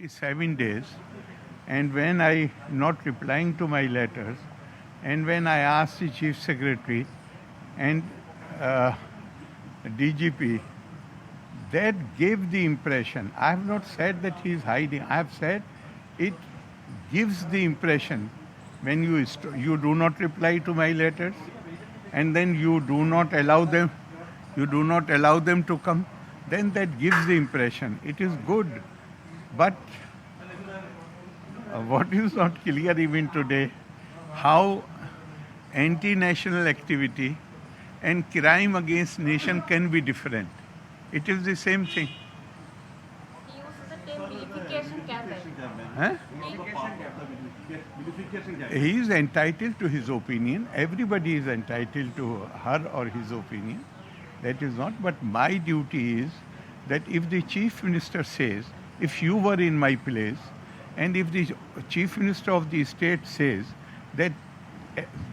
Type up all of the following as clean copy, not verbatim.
27 days, and when I not replying to my letters, and when I asked the Chief Secretary and uh, DGP, that gave the impression. I have not said that he is hiding. I have said it gives the impression when you do not reply to my letters, and then you do not allow them to come. Then that gives the impression it is good, but what is not clear even today, how anti-national activity and crime against nation can be different. It is the same thing. He uses the term vilification campaign. Huh? He is entitled to his opinion. Everybody is entitled to her or his opinion. That is not. But my duty is that if the Chief Minister says, if you were in my place, and if the Chief Minister of the state says that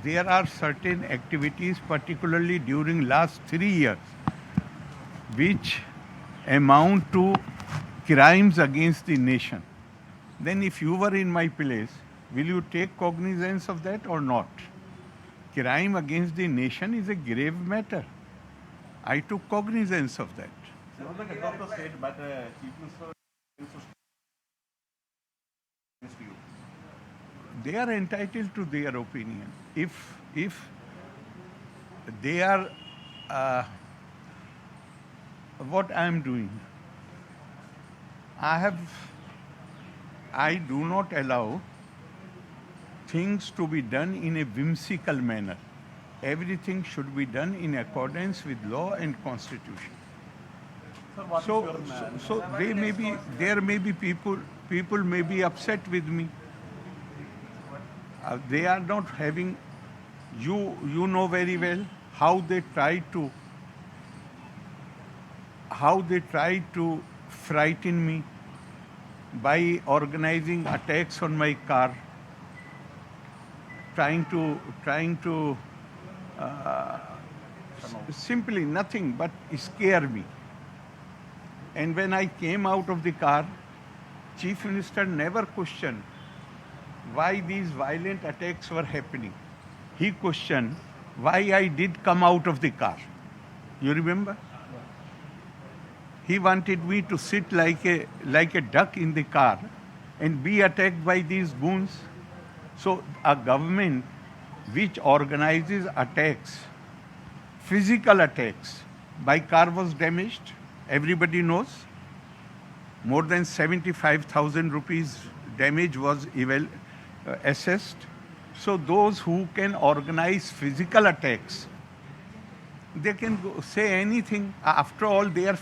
there are certain activities, particularly during last 3 years, which amount to crimes against the nation, then if you were in my place, will you take cognizance of that or not? Crime against the nation is a grave matter. I took cognizance of that. Not the head of the state, but Chief Minister against you. They are entitled to their opinion. If they are what I am doing, I do not allow things to be done in a whimsical manner. Everything should be done in accordance with law and constitution. Sir, what is So your there may be people may be upset with me. They are not having, you know very well how they try to frighten me by organizing attacks on my car, trying to simply nothing but scare me. And when I came out of the car, Chief Minister never questioned why these violent attacks were happening. He questioned why I did come out of the car. You remember? He wanted me to sit like a duck in the car and be attacked by these goons. So a government which organizes attacks, physical attacks, my car was damaged, everybody knows. More than 75,000 rupees damage was assessed. So those who can organize physical attacks, they can say anything. After all, there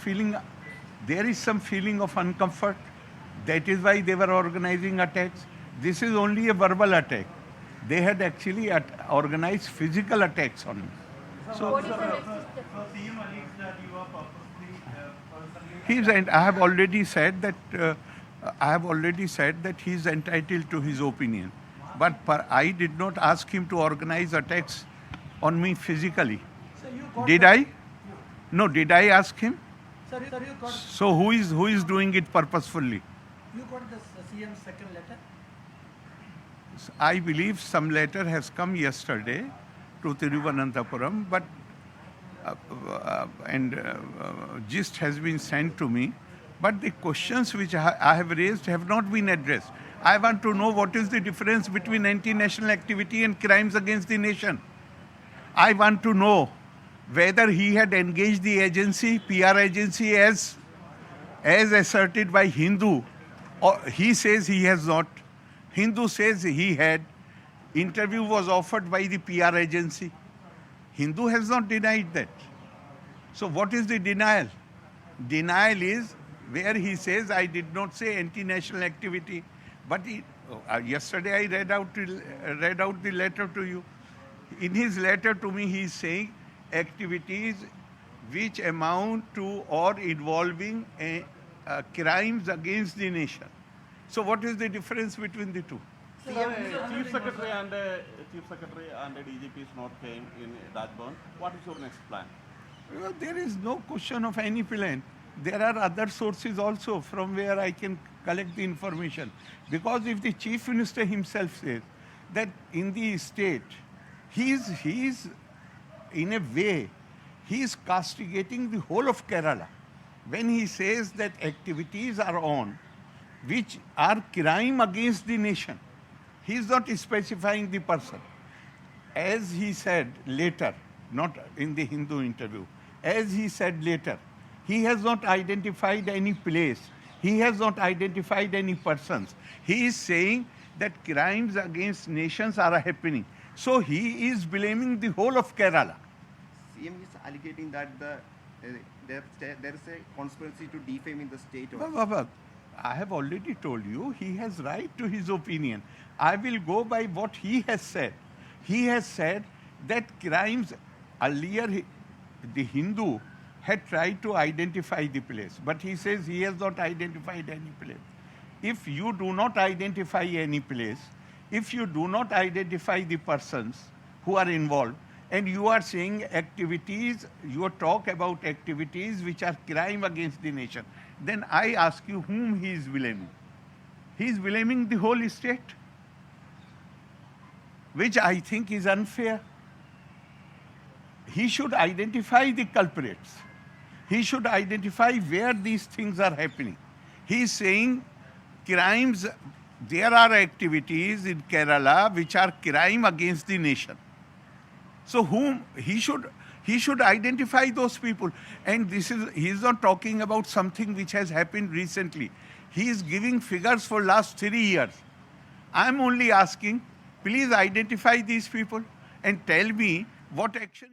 is some feeling of uncomfort. That is why they were organizing attacks. This is only a verbal attack. They had actually organized physical attacks on me. So what is the next step? CM alleged that you are purposely And I have already said that he is entitled to his opinion. But I did not ask him to organize attacks on me physically. Did I? No, did I ask him? Sir, you got, So who is doing it purposefully? you got the CM's second letter? I believe some letter has come yesterday to Thiruvananthapuram, but gist has been sent to me. But the questions which I have raised have not been addressed. I want to know what is the difference between anti-national activity and crimes against the nation. I want to know whether he had engaged the agency, PR agency, as asserted by Hindu, or he says he has not. Hindu says he had. Interview was offered by the PR agency. Hindu has not denied that. So what is the denial? Denial is where he says, I did not say anti-national activity. But yesterday I read out the letter to you. In his letter to me, he is saying activities which amount to or involving crimes against the nation. So what is the difference between the two? Chief Secretary and DGP's note came in Rajbhavan. What is your next plan? Well, there is no question of any plan. There are other sources also from where I can collect the information. Because if the chief minister himself says that in the state, he is in a way, he is castigating the whole of Kerala. When he says that activities are on which are crime against the nation, he is not specifying the person. As he said later, not in the Hindu interview, as he said later, he has not identified any place, he has not identified any persons. He is saying that crimes against nations are happening. So he is blaming the whole of Kerala. CM is alleging that there is a conspiracy to defame in the state. Also. I have already told you, he has right to his opinion. I will go by what he has said. He has said that crimes, earlier the Hindu had tried to identify the place, but he says he has not identified any place. If you do not identify any place, if you do not identify the persons who are involved, and you are saying activities, you talk about activities which are crime against the nation, then I ask you whom he is blaming. He is blaming the whole state, which I think is unfair. He should identify the culprits. He should identify where these things are happening. He is saying crimes, there are activities in Kerala which are crime against the nation. So whom he should identify those people. And he is not talking about something which has happened recently. He is giving figures for last 3 years. I am only asking, please identify these people and tell me what action